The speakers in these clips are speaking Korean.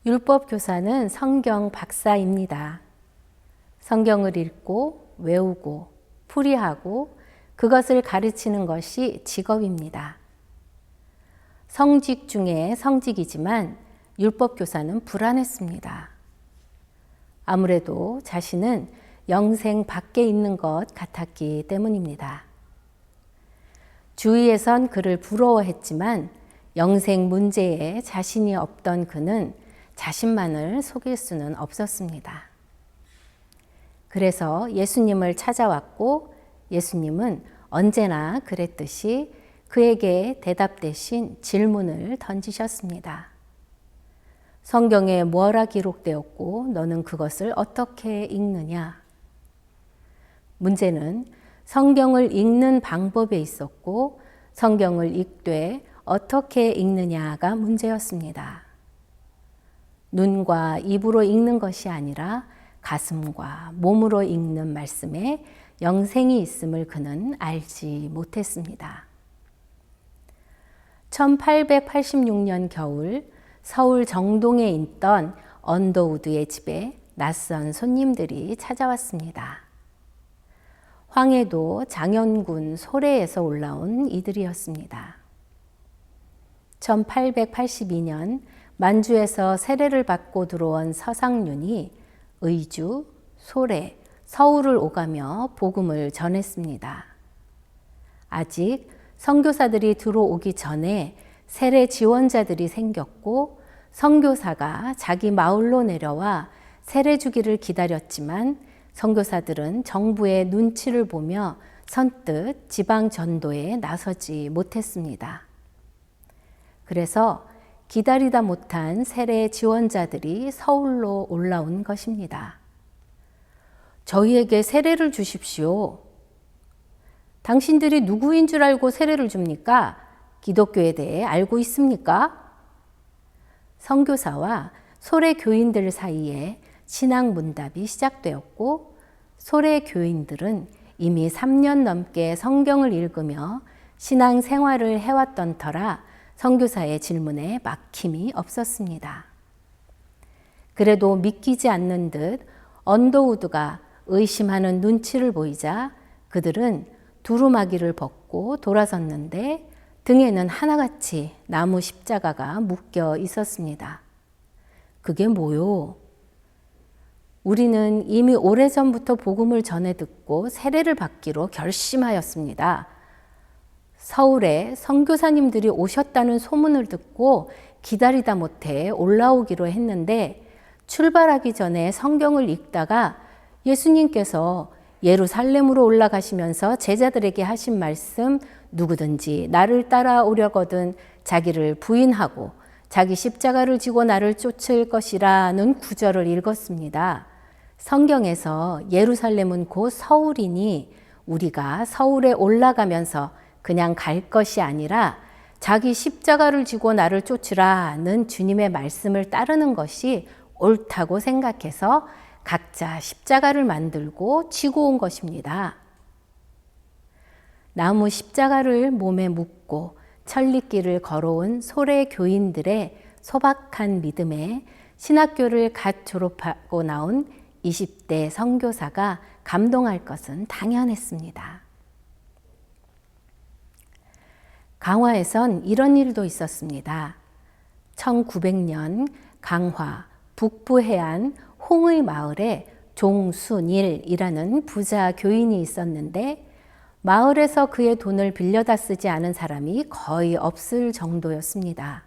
율법 교사는 성경 박사입니다. 성경을 읽고 외우고 풀이하고 그것을 가르치는 것이 직업입니다. 성직 중에 성직이지만 율법 교사는 불안했습니다. 아무래도 자신은 영생 밖에 있는 것 같았기 때문입니다. 주위에선 그를 부러워했지만 영생 문제에 자신이 없던 그는 자신만을 속일 수는 없었습니다. 그래서 예수님을 찾아왔고 예수님은 언제나 그랬듯이 그에게 대답 대신 질문을 던지셨습니다. 성경에 뭐라 기록되었고 너는 그것을 어떻게 읽느냐? 문제는 성경을 읽는 방법에 있었고 성경을 읽되 어떻게 읽느냐가 문제였습니다. 눈과 입으로 읽는 것이 아니라 가슴과 몸으로 읽는 말씀에 영생이 있음을 그는 알지 못했습니다. 1886년 겨울 서울 정동에 있던 언더우드의 집에 낯선 손님들이 찾아왔습니다. 황해도 장현군 소래에서 올라온 이들이었습니다. 1882년 만주에서 세례를 받고 들어온 서상륜이 의주, 소래, 서울을 오가며 복음을 전했습니다. 아직 선교사들이 들어오기 전에 세례 지원자들이 생겼고 선교사가 자기 마을로 내려와 세례 주기를 기다렸지만 선교사들은 정부의 눈치를 보며 선뜻 지방 전도에 나서지 못했습니다. 그래서 기다리다 못한 세례 지원자들이 서울로 올라온 것입니다. 저희에게 세례를 주십시오. 당신들이 누구인 줄 알고 세례를 줍니까? 기독교에 대해 알고 있습니까? 선교사와 소래 교인들 사이에 신앙 문답이 시작되었고 소래 교인들은 이미 3년 넘게 성경을 읽으며 신앙 생활을 해왔던 터라 선교사의 질문에 막힘이 없었습니다. 그래도 믿기지 않는 듯 언더우드가 의심하는 눈치를 보이자 그들은 두루마기를 벗고 돌아섰는데 등에는 하나같이 나무 십자가가 묶여 있었습니다. 그게 뭐요? 우리는 이미 오래전부터 복음을 전해 듣고 세례를 받기로 결심하였습니다. 서울에 선교사님들이 오셨다는 소문을 듣고 기다리다 못해 올라오기로 했는데 출발하기 전에 성경을 읽다가 예수님께서 예루살렘으로 올라가시면서 제자들에게 하신 말씀 누구든지 나를 따라오려거든 자기를 부인하고 자기 십자가를 지고 나를 쫓을 것이라는 구절을 읽었습니다. 성경에서 예루살렘은 곧 서울이니 우리가 서울에 올라가면서 그냥 갈 것이 아니라 자기 십자가를 지고 나를 쫓으라는 주님의 말씀을 따르는 것이 옳다고 생각해서 각자 십자가를 만들고 지고 온 것입니다. 나무 십자가를 몸에 묶고 천리길을 걸어온 소래 교인들의 소박한 믿음에 신학교를 갓 졸업하고 나온 20대 선교사가 감동할 것은 당연했습니다. 강화에선 이런 일도 있었습니다. 1900년 강화 북부 해안 홍의 마을에 종순일이라는 부자 교인이 있었는데 마을에서 그의 돈을 빌려다 쓰지 않은 사람이 거의 없을 정도였습니다.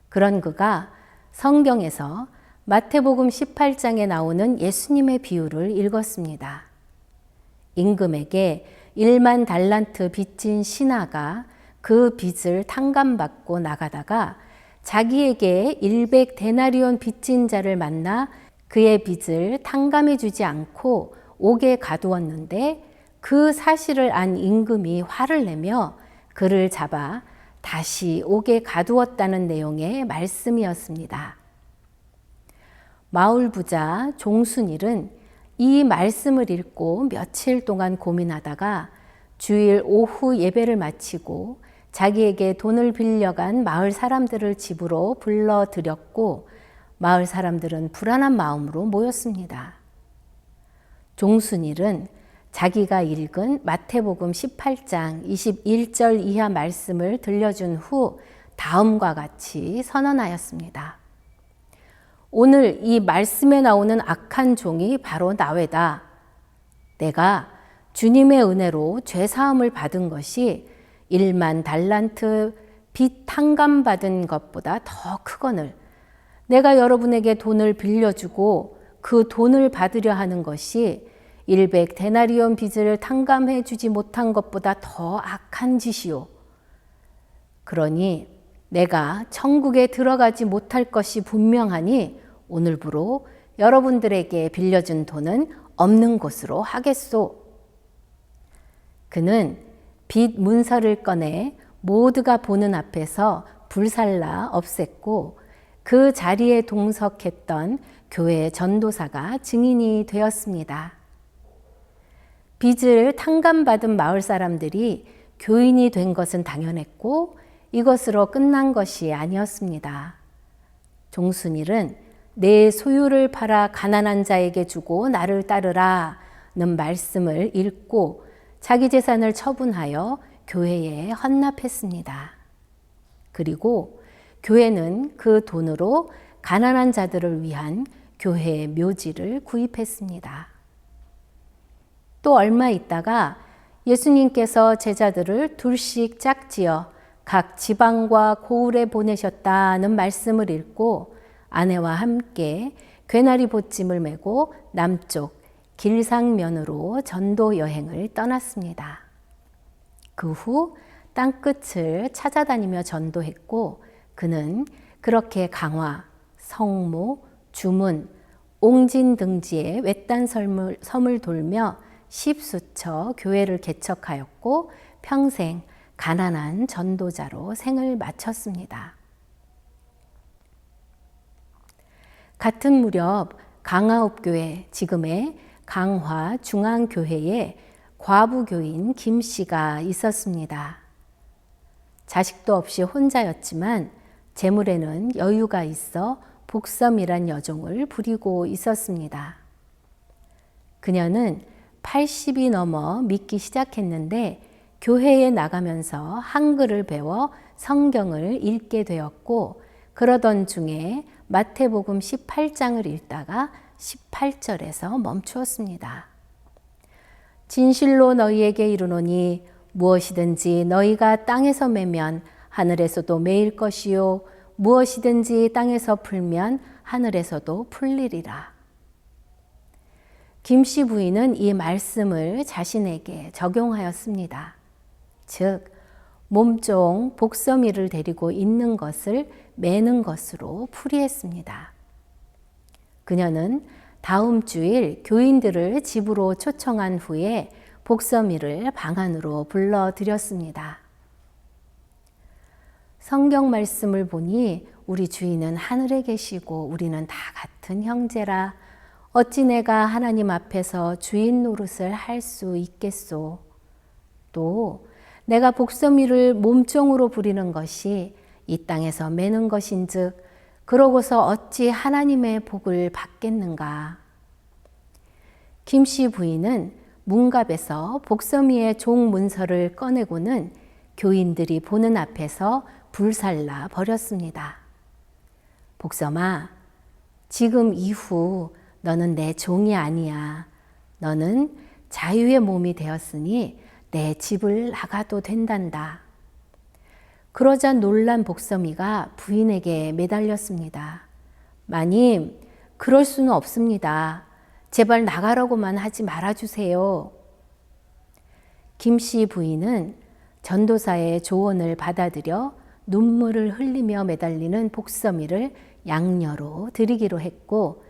그런 그가 성경에서 마태복음 18장에 나오는 예수님의 비유를 읽었습니다. 임금에게 1만 달란트 빚진 신하가 그 빚을 탕감받고 나가다가 자기에게 100데나리온 빚진 자를 만나 그의 빚을 탕감해 주지 않고 옥에 가두었는데 그 사실을 안 임금이 화를 내며 그를 잡아 다시 옥에 가두었다는 내용의 말씀이었습니다. 마을 부자 종순일은 이 말씀을 읽고 며칠 동안 고민하다가 주일 오후 예배를 마치고 자기에게 돈을 빌려간 마을 사람들을 집으로 불러들였고 마을 사람들은 불안한 마음으로 모였습니다. 종순일은 자기가 읽은 마태복음 18장 21절 이하 말씀을 들려준 후 다음과 같이 선언하였습니다. 오늘 이 말씀에 나오는 악한 종이 바로 나외다. 내가 주님의 은혜로 죄사함을 받은 것이 1만 달란트 빚 탕감받은 것보다 더 크거늘 내가 여러분에게 돈을 빌려주고 그 돈을 받으려 하는 것이 100 데나리온 빚을 탕감해 주지 못한 것보다 더 악한 짓이요. 그러니 내가 천국에 들어가지 못할 것이 분명하니 오늘부로 여러분들에게 빌려준 돈은 없는 것으로 하겠소. 그는 빚 문서를 꺼내 모두가 보는 앞에서 불살라 없앴고 그 자리에 동석했던 교회 전도사가 증인이 되었습니다. 빚을 탕감받은 마을 사람들이 교인이 된 것은 당연했고 이것으로 끝난 것이 아니었습니다. 종순일은 내 소유를 팔아 가난한 자에게 주고 나를 따르라는 말씀을 읽고 자기 재산을 처분하여 교회에 헌납했습니다. 그리고 교회는 그 돈으로 가난한 자들을 위한 교회의 묘지를 구입했습니다. 또 얼마 있다가 예수님께서 제자들을 둘씩 짝지어 각 지방과 고을에 보내셨다는 말씀을 읽고 아내와 함께 괴나리 보찜을 메고 남쪽 길상면으로 전도 여행을 떠났습니다. 그 후 땅끝을 찾아다니며 전도했고 그는 그렇게 강화, 성모, 주문, 옹진 등지의 외딴 섬을 돌며 십수처 교회를 개척하였고 평생 가난한 전도자로 생을 마쳤습니다. 같은 무렵 강화읍교회, 지금의 강화중앙교회에 과부교인 김씨가 있었습니다. 자식도 없이 혼자였지만 재물에는 여유가 있어 복섬이란 여종을 부리고 있었습니다. 그녀는 80이 넘어 믿기 시작했는데 교회에 나가면서 한글을 배워 성경을 읽게 되었고 그러던 중에 마태복음 18장을 읽다가 18절에서 멈추었습니다. 진실로 너희에게 이르노니 무엇이든지 너희가 땅에서 매면 하늘에서도 매일 것이요 무엇이든지 땅에서 풀면 하늘에서도 풀리리라. 김씨 부인은 이 말씀을 자신에게 적용하였습니다. 즉 몸종 복섬이를 데리고 있는 것을 매는 것으로 풀이했습니다. 그녀는 다음 주일 교인들을 집으로 초청한 후에 복섬이를 방 안으로 불러들였습니다. 성경 말씀을 보니 우리 주인은 하늘에 계시고 우리는 다 같은 형제라. 어찌 내가 하나님 앞에서 주인 노릇을 할 수 있겠소. 또 내가 복섬이를 몸종으로 부리는 것이 이 땅에서 매는 것인즉 그러고서 어찌 하나님의 복을 받겠는가. 김씨 부인은 문갑에서 복섬이의 종 문서를 꺼내고는 교인들이 보는 앞에서 불살라 버렸습니다. 복섬아, 지금 이후 너는 내 종이 아니야. 너는 자유의 몸이 되었으니 내 집을 나가도 된단다. 그러자 놀란 복섬이가 부인에게 매달렸습니다. 마님, 그럴 수는 없습니다. 제발 나가라고만 하지 말아주세요. 김씨 부인은 전도사의 조언을 받아들여 눈물을 흘리며 매달리는 복섬이를 양녀로 드리기로 했고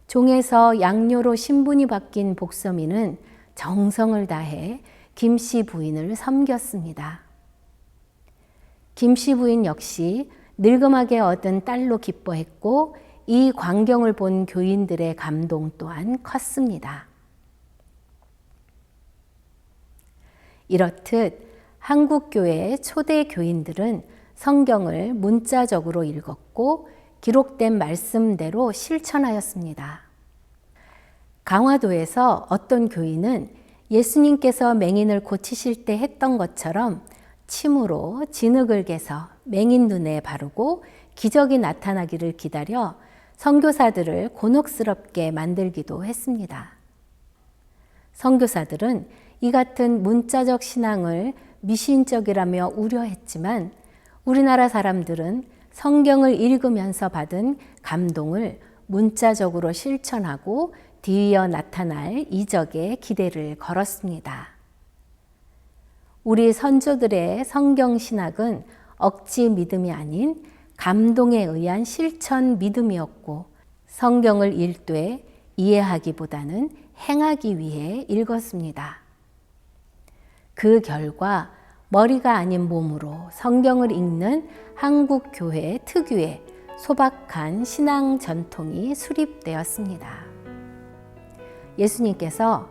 종에서 양녀로 신분이 바뀐 복섬이는 정성을 다해 김씨 부인을 섬겼습니다. 김씨 부인 역시 늙음하게 얻은 딸로 기뻐했고 이 광경을 본 교인들의 감동 또한 컸습니다. 이렇듯 한국교회의 초대 교인들은 성경을 문자적으로 읽었고 기록된 말씀대로 실천하였습니다. 강화도에서 어떤 교인은 예수님께서 맹인을 고치실 때 했던 것처럼 침으로 진흙을 개서 맹인 눈에 바르고 기적이 나타나기를 기다려 선교사들을 곤혹스럽게 만들기도 했습니다. 선교사들은 이 같은 문자적 신앙을 미신적이라며 우려했지만 우리나라 사람들은 성경을 읽으면서 받은 감동을 문자적으로 실천하고 뒤이어 나타날 이적에 기대를 걸었습니다. 우리 선조들의 성경 신학은 억지 믿음이 아닌 감동에 의한 실천 믿음이었고 성경을 읽되 이해하기보다는 행하기 위해 읽었습니다. 그 결과 머리가 아닌 몸으로 성경을 읽는 한국 교회 특유의 소박한 신앙 전통이 수립되었습니다. 예수님께서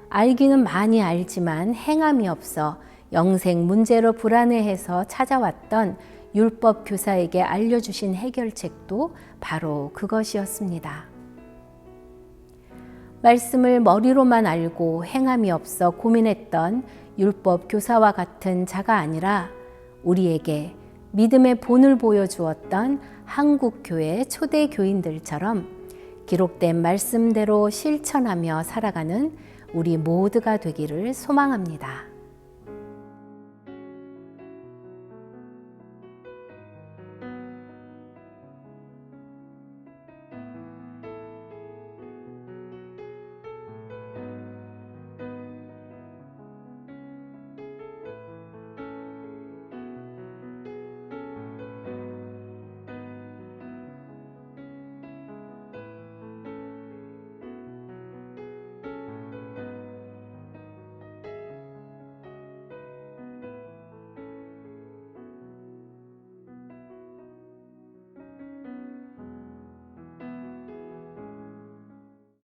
알기는 많이 알지만 행함이 없어 영생 문제로 불안해해서 찾아왔던 율법 교사에게 알려주신 해결책도 바로 그것이었습니다. 말씀을 머리로만 알고 행함이 없어 고민했던 율법 교사와 같은 자가 아니라 우리에게 믿음의 본을 보여주었던 한국 교회 초대 교인들처럼 기록된 말씀대로 실천하며 살아가는 우리 모두가 되기를 소망합니다.